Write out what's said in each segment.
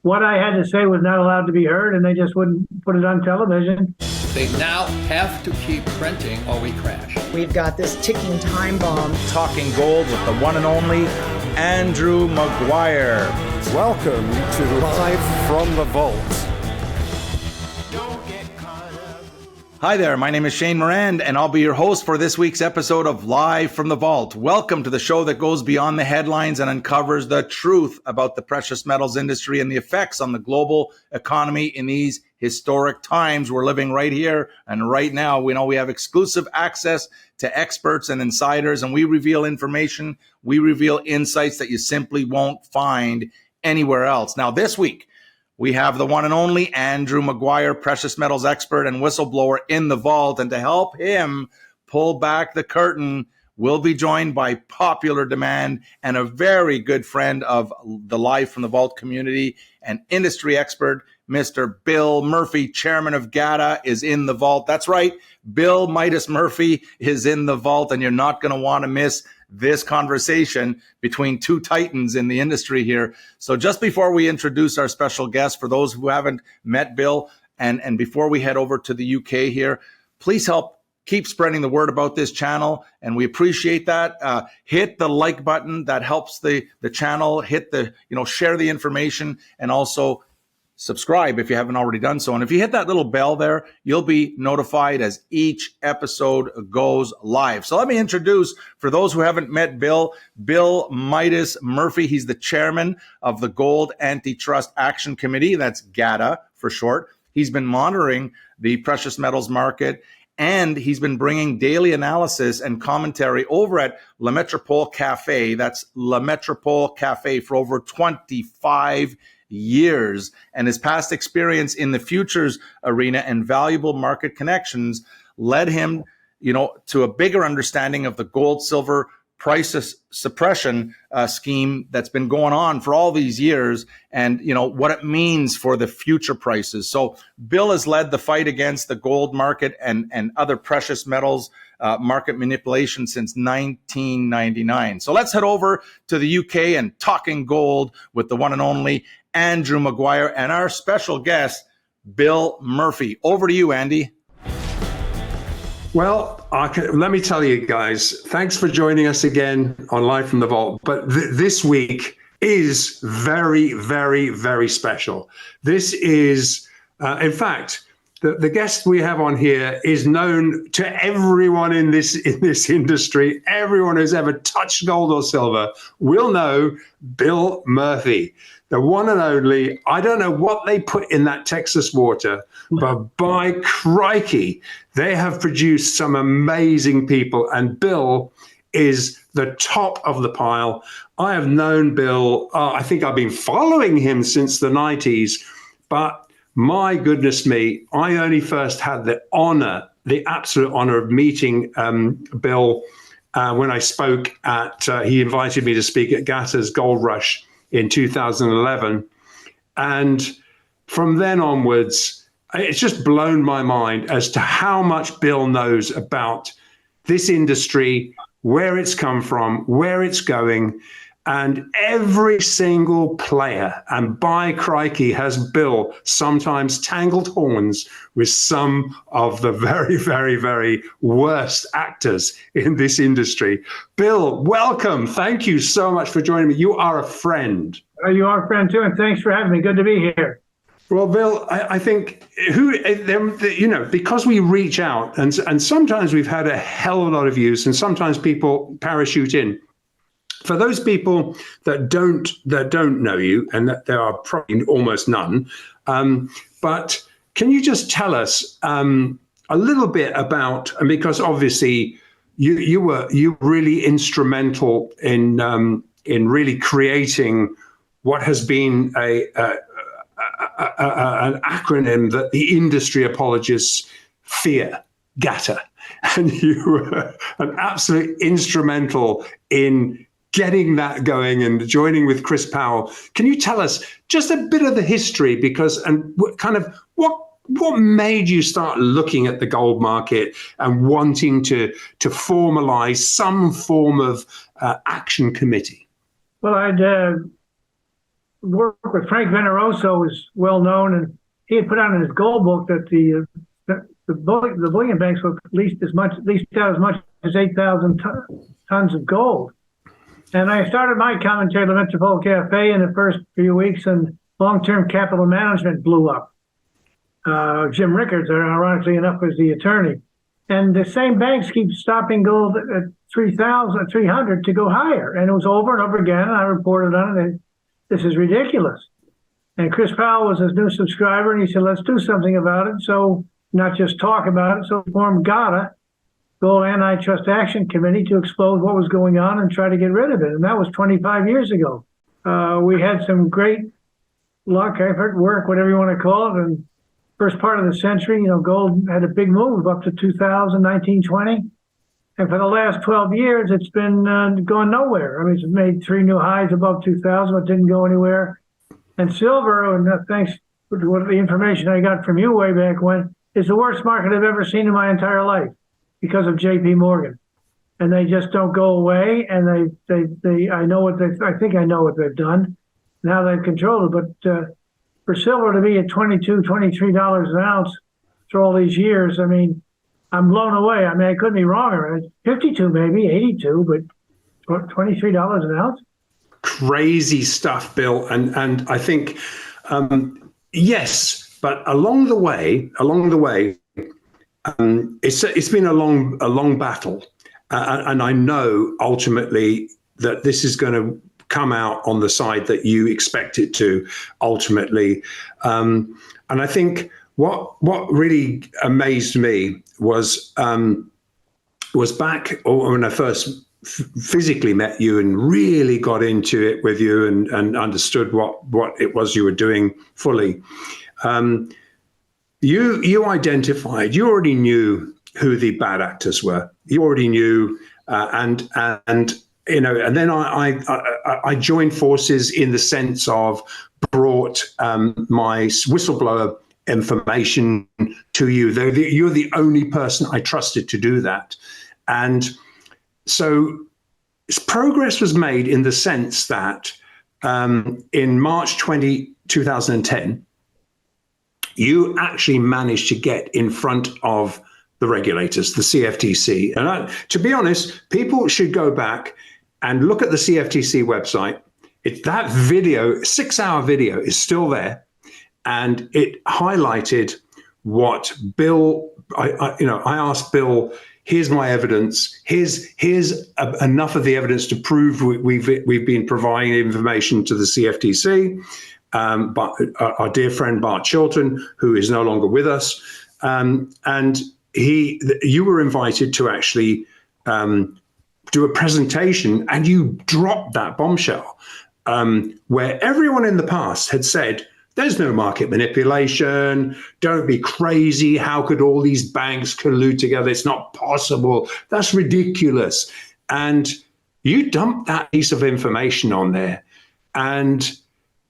what I had to say was not allowed to be heard, and they just wouldn't put it on television. They now have to keep printing or we crash. We've got this ticking time bomb. Talking gold with the one and only Andrew Maguire. Welcome to Live from the Vault. Hi there, my name is Shane Morand, and I'll be your host for this week's episode of Live from the Vault. Welcome to the show that goes beyond the headlines and uncovers the truth about the precious metals industry and the effects on the global economy in these historic times we're living right here and right now. We know we have exclusive access to experts and insiders, and we reveal information, we reveal insights that you simply won't find anywhere else. Now, this week, we have the one and only Andrew Maguire, precious metals expert and whistleblower in the vault. And to help him pull back the curtain, we'll be joined by popular demand and a very good friend of the Live from the Vault community and industry expert, Mr. Bill Murphy, chairman of GATA, is in the vault. That's right. Bill Midas Murphy is in the vault, and you're not going to want to miss this conversation between two titans in the industry here. So just before we introduce our special guest, for those who haven't met Bill, and before we head over to the UK here, please help keep spreading the word about this channel, and we appreciate that. Hit the like button. That helps the channel. Hit the, share the information, and also subscribe if you haven't already done so. And if you hit that little bell there, you'll be notified as each episode goes live. So let me introduce, for those who haven't met Bill Midas Murphy. He's the chairman of the Gold Antitrust Action Committee. That's GATA for short. He's been monitoring the precious metals market, and he's been bringing daily analysis and commentary over at La Métropole Cafe. That's La Métropole Cafe for over 25 years, and his past experience in the futures arena and valuable market connections led him, to a bigger understanding of the gold silver price suppression scheme that's been going on for all these years, and what it means for the future prices. So Bill has led the fight against the gold market and other precious metals market manipulation since 1999. So let's head over to the UK and talking gold with the one and only Andrew Maguire and our special guest, Bill Murphy. Over to you, Andy. Well, let me tell you guys, thanks for joining us again on Live from the Vault. But this week is very, very, very special. This is, in fact, the guest we have on here is known to everyone in this industry. Everyone who's ever touched gold or silver will know Bill Murphy, the one and only. I don't know what they put in that Texas water, but by crikey, they have produced some amazing people. And Bill is the top of the pile. I have known Bill, I think I've been following him since the 90s, but my goodness me, I only first had the absolute honor of meeting Bill when I spoke he invited me to speak at GATA's Gold Rush in 2011. And from then onwards, it's just blown my mind as to how much Bill knows about this industry, where it's come from, where it's going, and every single player. And by crikey, has Bill sometimes tangled horns with some of the very, very, very worst actors in this industry. Bill, welcome. Thank you so much for joining me. You are a friend. You are a friend too, and thanks for having me. Good to be here. Well, Bill, I think because we reach out, and sometimes we've had a hell of a lot of views, and sometimes people parachute in. For those people that don't know you, and that there are probably almost none, but can you just tell us a little bit about? Because obviously you were really instrumental in really creating what has been an acronym that the industry apologists fear, GATA, and you were an absolute instrumental in getting that going and joining with Chris Powell. Can you tell us just a bit of the history, what made you start looking at the gold market and wanting to formalize some form of action committee? Well, I'd work with Frank Veneroso is well known, and he had put out in his gold book that the bullion banks were leased out as much as 8,000 tons of gold. And I started my commentary at the Metropole Cafe in the first few weeks, and long-term capital management blew up. Jim Rickards, ironically enough, was the attorney. And the same banks keep stopping gold at 300 to go higher. And it was over and over again. And I reported on it. And this is ridiculous. And Chris Powell was his new subscriber, and he said, let's do something about it. So not just talk about it. So we formed GATA, Gold Antitrust Action Committee, to expose what was going on and try to get rid of it. And that was 25 years ago. We had some great luck, effort, work, whatever you want to call it. And first part of the century, gold had a big move up to 2000, 1920. And for the last 12 years, it's been going nowhere. I mean, it's made 3 new highs above 2000, but didn't go anywhere. And silver, and thanks to the information I got from you way back when, is the worst market I've ever seen in my entire life because of J.P. Morgan. And they just don't go away. And I think I know what they've done. Now they've controlled it. But for silver to be at $22, $23 an ounce for all these years, I mean, I'm blown away. I mean, I could be wrong. 52 maybe, 82, but $23 an ounce? Crazy stuff, Bill. And I think, yes, but along the way, it's been a long battle. And I know ultimately that this is going to come out on the side that you expect it to ultimately. And I think what really amazed me was back when I first physically met you and really got into it with you and understood what it was you were doing fully. You identified, you already knew who the bad actors were. You already knew, and then I joined forces in the sense of brought my whistleblower information to you. You're the only person I trusted to do that. And so progress was made in the sense that in March 2010, you actually managed to get in front of the regulators, the CFTC. And to be honest, people should go back and look at the CFTC website. That video, 6-hour video, is still there. And it highlighted what Bill, I asked Bill, here's my evidence. Here's enough of the evidence to prove we've been providing information to the CFTC. But our dear friend Bart Chilton, who is no longer with us, and you were invited to actually do a presentation, and you dropped that bombshell where everyone in the past had said, there's no market manipulation. Don't be crazy. How could all these banks collude together? It's not possible. That's ridiculous. And you dumped that piece of information on there. And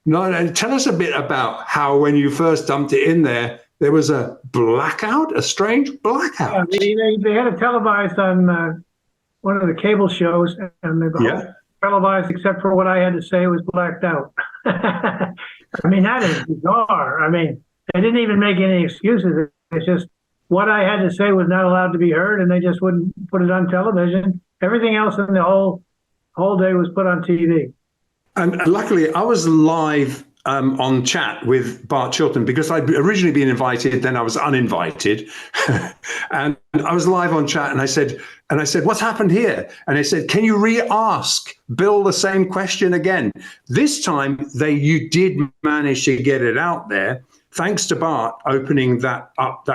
tell us a bit about how when you first dumped it in there, there was a blackout, a strange blackout. Yeah, they had it televised on one of the cable shows, and they televised except for what I had to say was blacked out. I mean, that is bizarre. I mean, they didn't even make any excuses. It's just what I had to say was not allowed to be heard, and they just wouldn't put it on television. Everything else in the whole day was put on TV. And luckily, I was live on chat with Bart Chilton because I'd originally been invited, then I was uninvited. And I was live on chat, and I said, what's happened here? And I said, can you re-ask Bill the same question again? This time, you did manage to get it out there, thanks to Bart opening that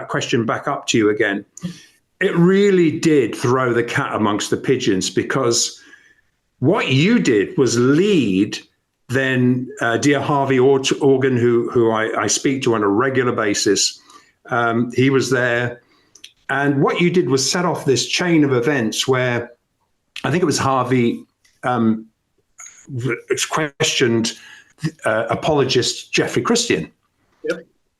question back up to you again. It really did throw the cat amongst the pigeons, because what you did was lead then dear Harvey Organ, who I speak to on a regular basis. He was there. And what you did was set off this chain of events where I think it was Harvey questioned apologist Jeffrey Christian,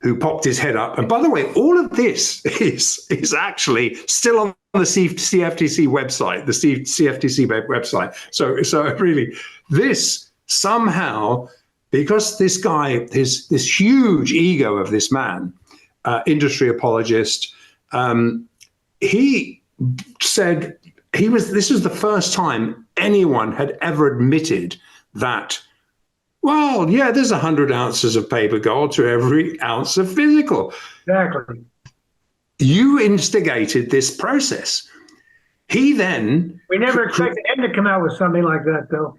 who popped his head up. And by the way, all of this is actually still on the CFTC website, the CFTC website. So really, this somehow because this guy, this huge ego of this man, industry apologist, he said this was the first time anyone had ever admitted that, well, yeah, there's 100 ounces of paper gold to every ounce of physical. Exactly. You instigated this process. He then... We never expected him to come out with something like that, though.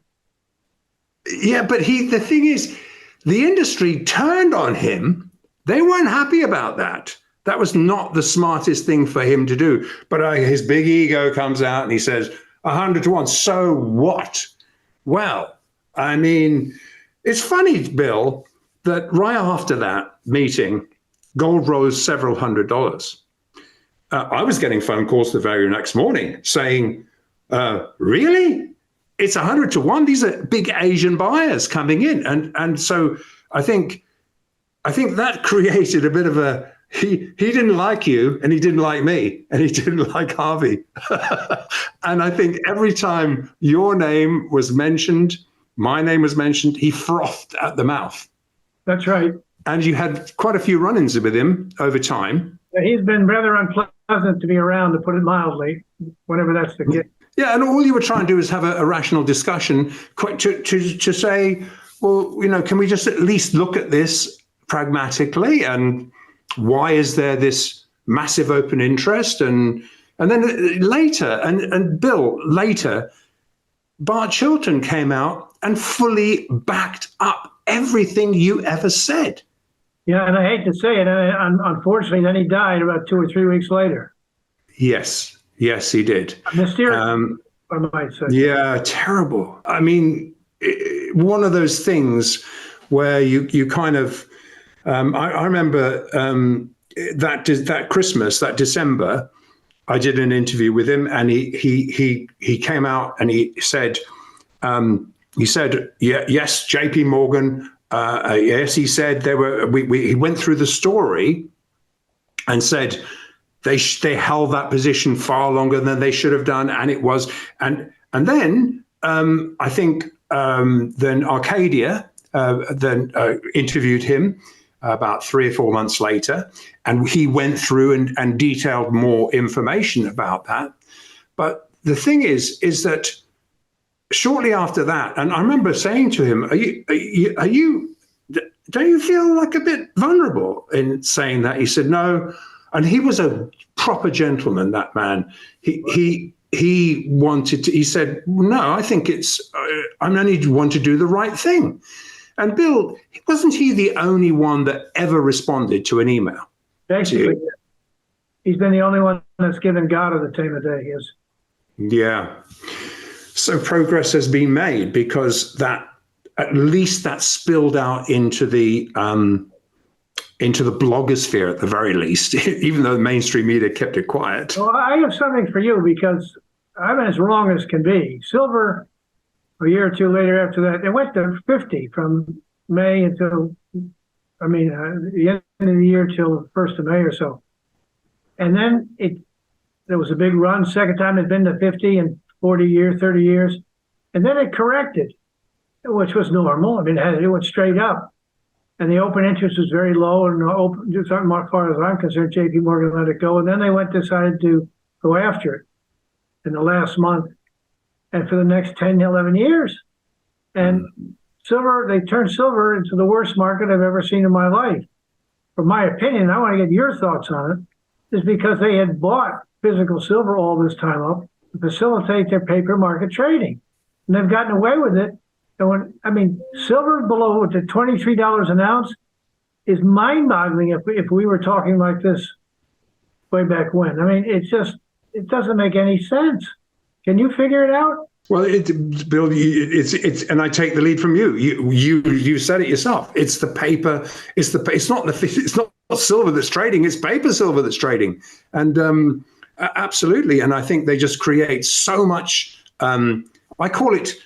Yeah, but the thing is, the industry turned on him. They weren't happy about that. That was not the smartest thing for him to do. But his big ego comes out and he says, 100 to 1. So what? Well, I mean, it's funny, Bill, that right after that meeting, gold rose several $100s. I was getting phone calls the very next morning saying, really? It's 100 to 1. These are big Asian buyers coming in. And so I think that created a bit of a, he didn't like you and he didn't like me and he didn't like Harvey. And I think every time your name was mentioned, my name was mentioned, he frothed at the mouth. That's right. And you had quite a few run-ins with him over time. He's been rather unpleasant to be around, to put it mildly, whenever that's the case. Yeah, and all you were trying to do is have a rational discussion to say, well, can we just at least look at this pragmatically, and why is there this massive open interest? And then later, and Bill, later, Bart Chilton came out and fully backed up everything you ever said. Yeah, and I hate to say it, unfortunately, then he died about 2 or 3 weeks later. Yes, he did. Mysterious, I might say. Yeah, terrible. I mean, one of those things where you kind of, I remember that Christmas, that December, I did an interview with him, and he came out and he said, yeah, yes, JP Morgan. Yes, he said he went through the story and said they held that position far longer than they should have done, and it was, and then I think then Arcadia interviewed him about 3 or 4 months later, and he went through and detailed more information about that. But the thing is that shortly after that, and I remember saying to him, don't you feel like a bit vulnerable in saying that? He said, no. And he was a proper gentleman, that man. He said, no, I think I only want to do the right thing. And Bill, wasn't he the only one that ever responded to an email? Basically, he's been the only one that's given GATA the time of day. Yes. Yeah. So progress has been made because at least that spilled out into the blogosphere at the very least, even though the mainstream media kept it quiet. Well, I have something for you, because I've been as wrong as can be. Silver, a year or two later after that, it went to 50 from May until, the end of the year till 1st of May or so. And then there was a big run. Second time it'd been to 50 in 40 years, 30 years. And then it corrected, which was normal. It went straight up. And the open interest was very low. And as far as I'm concerned, JP Morgan let it go. And then they decided to go after it in the last month and for the next 10, 11 years. And they turned silver into the worst market I've ever seen in my life. From my opinion, I want to get your thoughts on it, is because they had bought physical silver all this time up to facilitate their paper market trading. And they've gotten away with it. And silver below to $23 an ounce is mind-boggling if we were talking like this way back when. It doesn't make any sense. Can you figure it out? Well, Bill, it's, and I take the lead from you. You said it yourself. It's the paper. It's not silver that's trading. It's paper silver that's trading, and absolutely. And I think they just create so much. They call it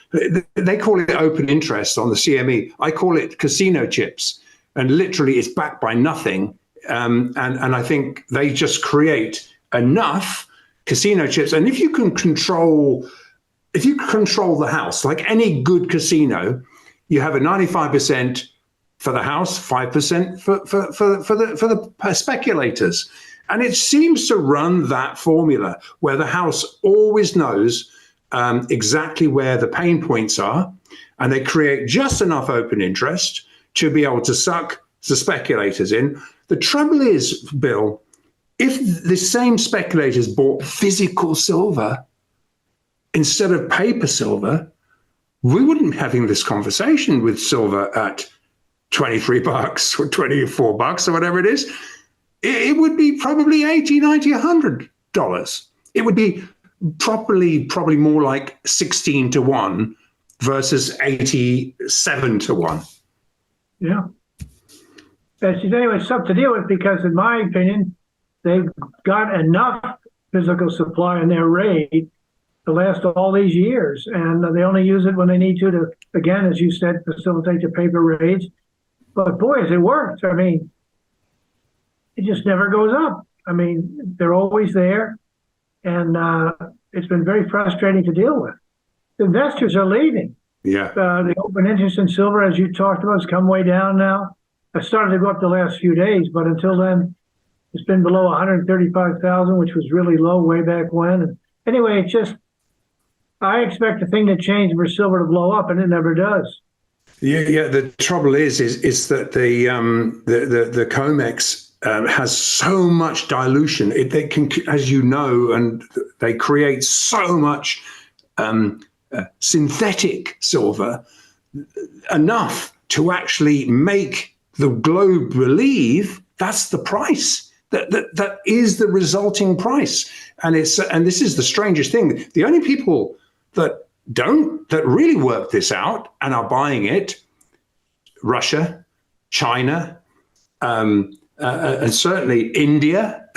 open interest on the CME. I call it casino chips, and literally it's backed by nothing. And I think they just create enough casino chips. And if you can control the house, like any good casino, you have a 95% for the house, 5% for the speculators. And it seems to run that formula where the house always knows exactly where the pain points are, and they create just enough open interest to be able to suck the speculators in. The trouble is, Bill, if the same speculators bought physical silver instead of paper silver, we wouldn't be having this conversation with silver at $23 or $24 or whatever it is. It would be probably $80, $90, $100. It would be probably more like 16 to 1 versus 87 to 1. Yeah. Anyway, it's tough to deal with because, in my opinion, they've got enough physical supply in their raid to last all these years. And they only use it when they need to, again, as you said, facilitate the paper raids. But boy, has it worked. I mean, it just never goes up. I mean, they're always there. And it's been very frustrating to deal with. The investors are leaving. Yeah. The open interest in silver, as you talked about, has come way down now. It started to go up the last few days, but until then, it's been below 135,000, which was really low way back when. And anyway, it's just, I expect the thing to change for silver to blow up, and it never does. Yeah. The trouble is that the COMEX has so much dilution. They can, as you know, and they create so much synthetic silver, enough to actually make the globe believe that's the price. That is the resulting price. And this is the strangest thing. The only people that really work this out and are buying it, Russia, China, and certainly India,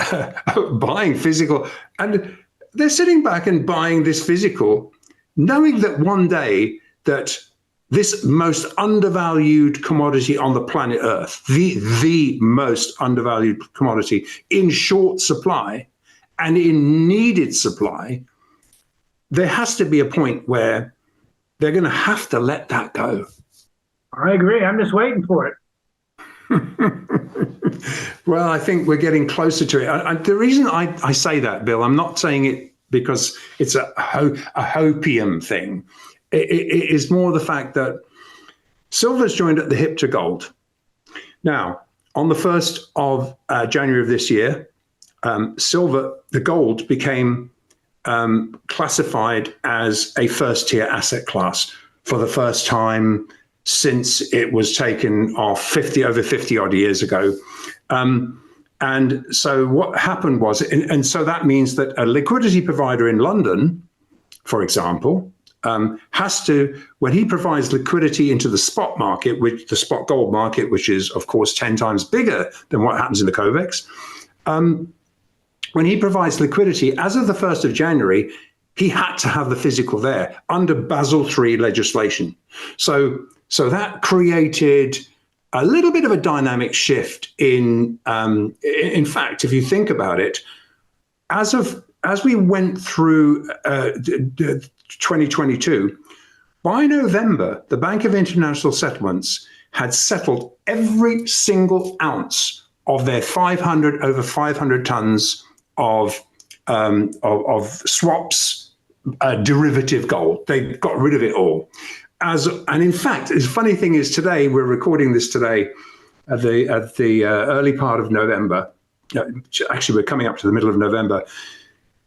buying physical, and they're sitting back and buying this physical, knowing that one day that this most undervalued commodity on the planet Earth, the most undervalued commodity in short supply and in needed supply, there has to be a point where they're going to have to let that go. I agree. I'm just waiting for it. Well, I think we're getting closer to it. The reason I say that, Bill, I'm not saying it because it's a hopium thing. It is more the fact that silver's joined at the hip to gold. Now, on the 1st of January of this year, the gold became classified as a first-tier asset class for the first time since it was taken off over 50 odd years ago. And so what happened was, and so that means that a liquidity provider in London, for example, has to, when he provides liquidity into the spot market, the spot gold market, which is, of course, 10 times bigger than what happens in the COVEX, when he provides liquidity, as of the 1st of January, he had to have the physical there under Basel III legislation. So that created a little bit of a dynamic shift in fact, if you think about it, as we went through 2022, by November, the Bank of International Settlements had settled every single ounce of their over 500 tons of swaps, derivative gold. They got rid of it all. And in fact, the funny thing is, today we're recording this today at the early part of November. Actually, we're coming up to the middle of November.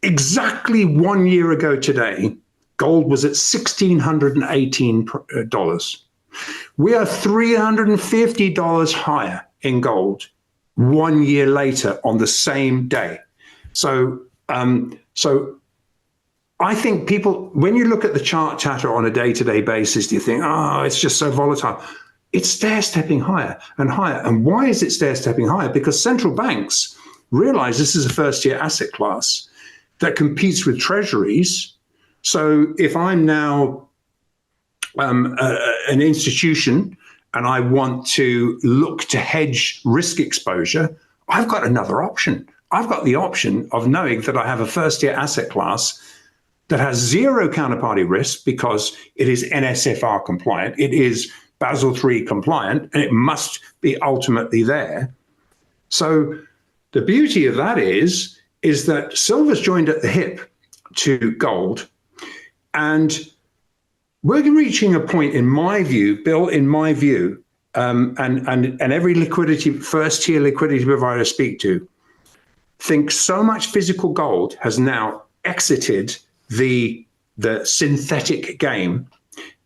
Exactly 1 year ago today, gold was at $1,618. We are $350 higher in gold 1 year later on the same day. So I think people, when you look at the chart chatter on a day-to-day basis, do you think, oh, it's just so volatile? It's stair-stepping higher and higher. And why is it stair-stepping higher? Because central banks realize this is a first-tier asset class that competes with treasuries. So if I'm now an institution and I want to look to hedge risk exposure, I've got another option. I've got the option of knowing that I have a first-tier asset class that has zero counterparty risk because it is NSFR compliant. It is Basel III compliant, and it must be ultimately there. So the beauty of that is that silver's joined at the hip to gold, and we're reaching a point, in my view, Bill, and every first tier liquidity provider I speak to, think so much physical gold has now exited the synthetic game,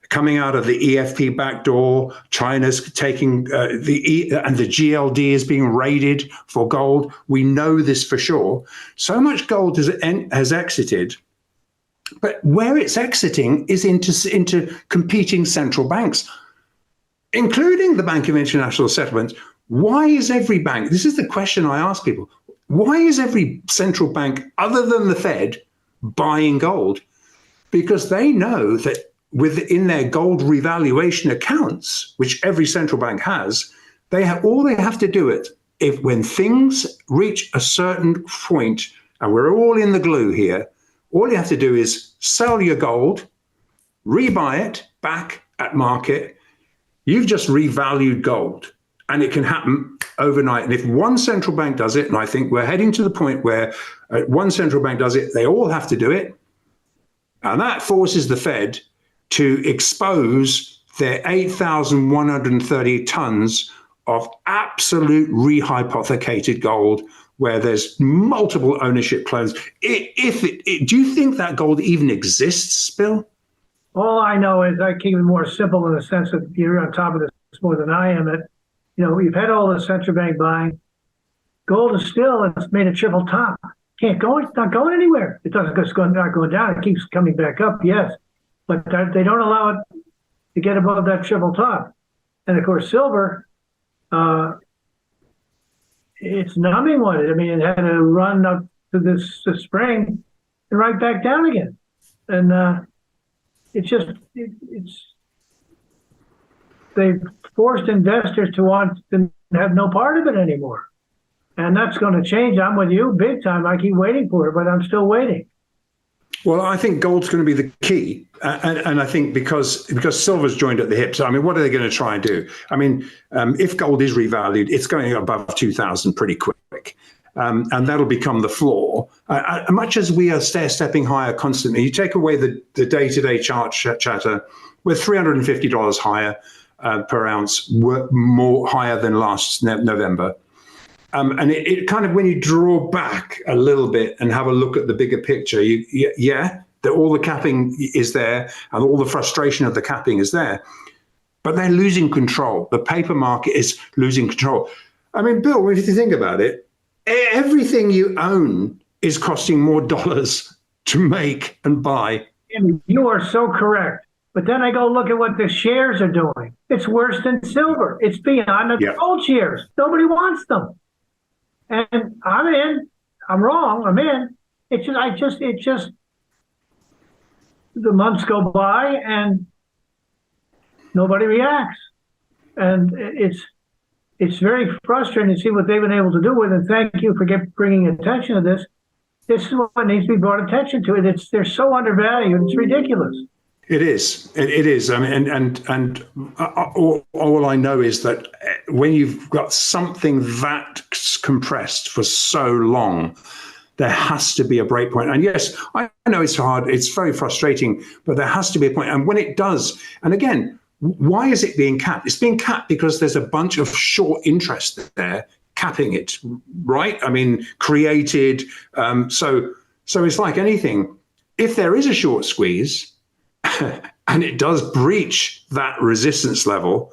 coming out of the EFP backdoor. China's taking and the GLD is being raided for gold. We know this for sure. So much gold has exited, but where it's exiting is into competing central banks, including the Bank of International Settlements. Why is every bank, this is the question I ask people, why is every central bank other than the Fed buying gold? Because they know that within their gold revaluation accounts, which every central bank has, all they have to do it when things reach a certain point, and we're all in the glue here, all you have to do is sell your gold, rebuy it back at market. You've just revalued gold, and it can happen overnight. And if one central bank does it, and I think we're heading to the point where one central bank does it, they all have to do it. And that forces the Fed to expose their 8,130 tons of absolute rehypothecated gold, where there's multiple ownership claims. Do you think that gold even exists, Bill? All I know is I keep it more simple in the sense that you're on top of this more than I am. We've had all the central bank buying. Gold is still, it's made a triple top. Can't go, it's not going anywhere. It doesn't just not going down. It keeps coming back up, yes. But they don't allow it to get above that triple top. And of course, silver, it's numbing one. I mean, it had to run up to this spring and right back down again. And they've forced investors to want to have no part of it anymore. And that's going to change. I'm with you big time. I keep waiting for it, but I'm still waiting. Well, I think gold's going to be the key. And I think because silver's joined at the hips, I mean, what are they going to try and do? I mean, if gold is revalued, it's going above 2,000 pretty quick. And that'll become the floor. Much as we are stepping higher constantly, you take away the day-to-day chart chatter, we're $350 higher per ounce, more higher than last November. And it kind of, when you draw back a little bit and have a look at the bigger picture, that all the capping is there and all the frustration of the capping is there, but they're losing control. The paper market is losing control. I mean, Bill, if you think about it, everything you own is costing more dollars to make and buy. You are so correct. But then I go look at what the shares are doing. It's worse than silver. It's beyond the gold shares. Nobody wants them. And I'm in. I'm wrong. I'm in. It just, the months go by and nobody reacts. And it's very frustrating to see what they've been able to do with it. And thank you for bringing attention to this. This is what needs to be brought attention to. They're so undervalued. It's ridiculous. It is. It is. I mean, and all I know is that when you've got something that compressed for so long, there has to be a break point. And yes, I know it's hard. It's very frustrating, but there has to be a point. And when it does, and again, why is it being capped? It's being capped because there's a bunch of short interest there capping it, right? I mean, created. So it's like anything. If there is a short squeeze, and it does breach that resistance level,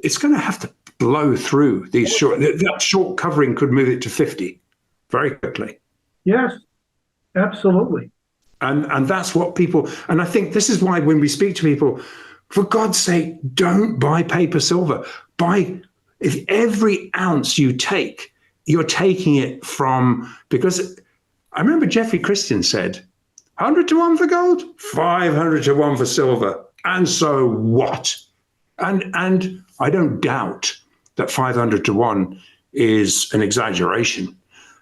it's going to have to blow through these short. That short covering could move it to 50 very quickly. Yes, absolutely. And that's what people. And I think this is why when we speak to people, for God's sake, don't buy paper silver. If every ounce you take, you're taking it from, because I remember Jeffrey Christian said, 100 to 1 for gold, 500 to 1 for silver. And so what? And I don't doubt that 500 to 1 is an exaggeration.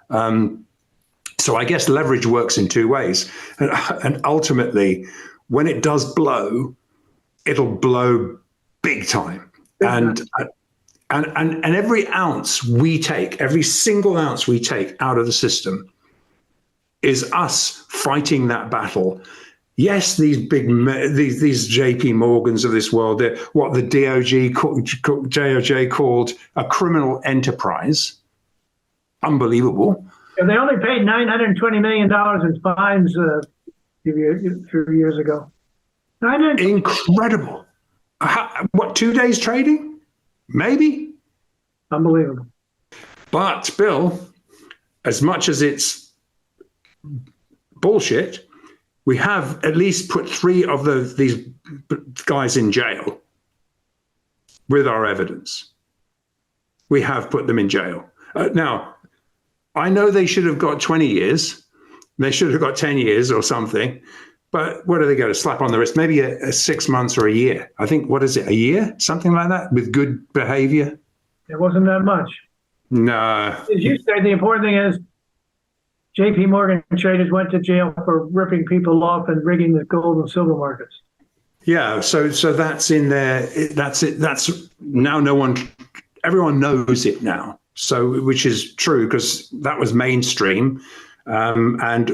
So I guess leverage works in two ways. And ultimately, when it does blow, it'll blow big time. Big And time. and every ounce we take, every single ounce we take out of the system is us fighting that battle. Yes, these these JP Morgans of this world, they're what the DOJ called a criminal enterprise. Unbelievable. And they only paid $920 million in fines a few years ago. Incredible. What, 2 days trading? Maybe. Unbelievable. But Bill, as much as it's bullshit, we have at least put 3 of these guys in jail with our evidence. We have put them in jail. Now, I know they should have got 20 years. They should have got 10 years or something. But what do they get? A slap on the wrist? Maybe a 6 months or a year. I think, what is it, a year? Something like that, with good behavior? It wasn't that much. No. As you say, the important thing is JP Morgan traders went to jail for ripping people off and rigging the gold and silver markets. Yeah, so that's in there. That's it. That's now everyone knows it now. So, which is true, because that was mainstream, and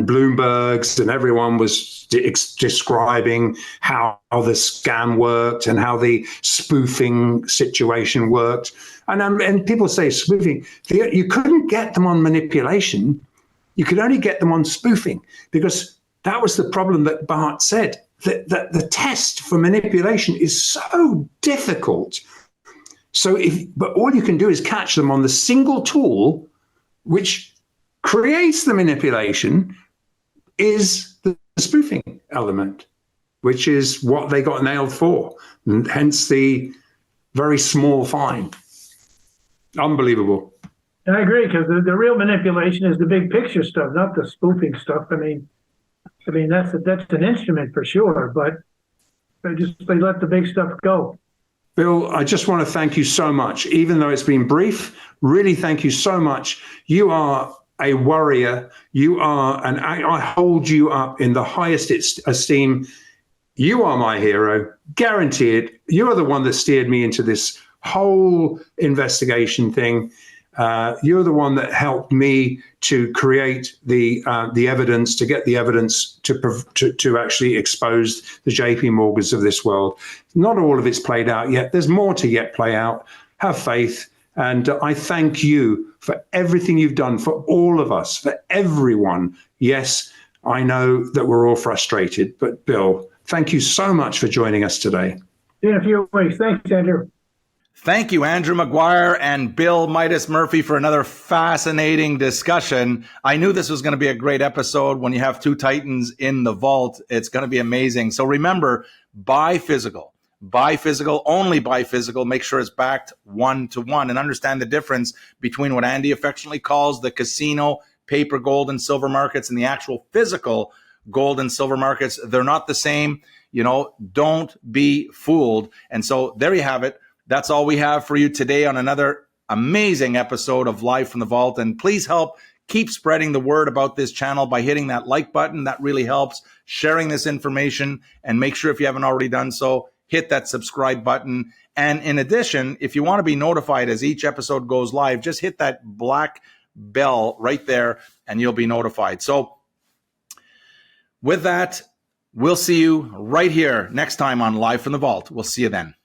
Bloomberg's and everyone was describing how the scam worked and how the spoofing situation worked. And people say spoofing. You couldn't get them on manipulation. You could only get them on spoofing, because that was the problem that Bart said, that the test for manipulation is so difficult. But all you can do is catch them on the single tool which creates the manipulation, is the spoofing element, which is what they got nailed for, and hence the very small fine. Unbelievable. And I agree, because the real manipulation is the big picture stuff, not the spoofing stuff. I mean that's an instrument for sure, but they let the big stuff go. Bill, I just want to thank you so much. Even though it's been brief, really thank you so much. You are a warrior. You are, and I hold you up in the highest esteem. You are my hero, guaranteed. You are the one that steered me into this whole investigation thing. You're the one that helped me to create the evidence, to get the evidence to actually expose the JP Morgans of this world. Not all of it's played out yet. There's more to yet play out. Have faith. And I thank you for everything you've done for all of us, for everyone. Yes, I know that we're all frustrated, but Bill, thank you so much for joining us today. See you in a few weeks. Thanks, Andrew. Thank you, Andrew Maguire and Bill Midas Murphy, for another fascinating discussion. I knew this was going to be a great episode. When you have 2 titans in the vault, it's going to be amazing. So remember, buy physical, only buy physical. Make sure it's backed 1-to-1, and understand the difference between what Andy affectionately calls the casino paper gold and silver markets and the actual physical gold and silver markets. They're not the same. Don't be fooled. And so there you have it. That's all we have for you today on another amazing episode of Live from the Vault. And please help keep spreading the word about this channel by hitting that like button. That really helps. Sharing this information, and make sure, if you haven't already done so, hit that subscribe button. And in addition, if you want to be notified as each episode goes live, just hit that black bell right there and you'll be notified. So with that, we'll see you right here next time on Live from the Vault. We'll see you then.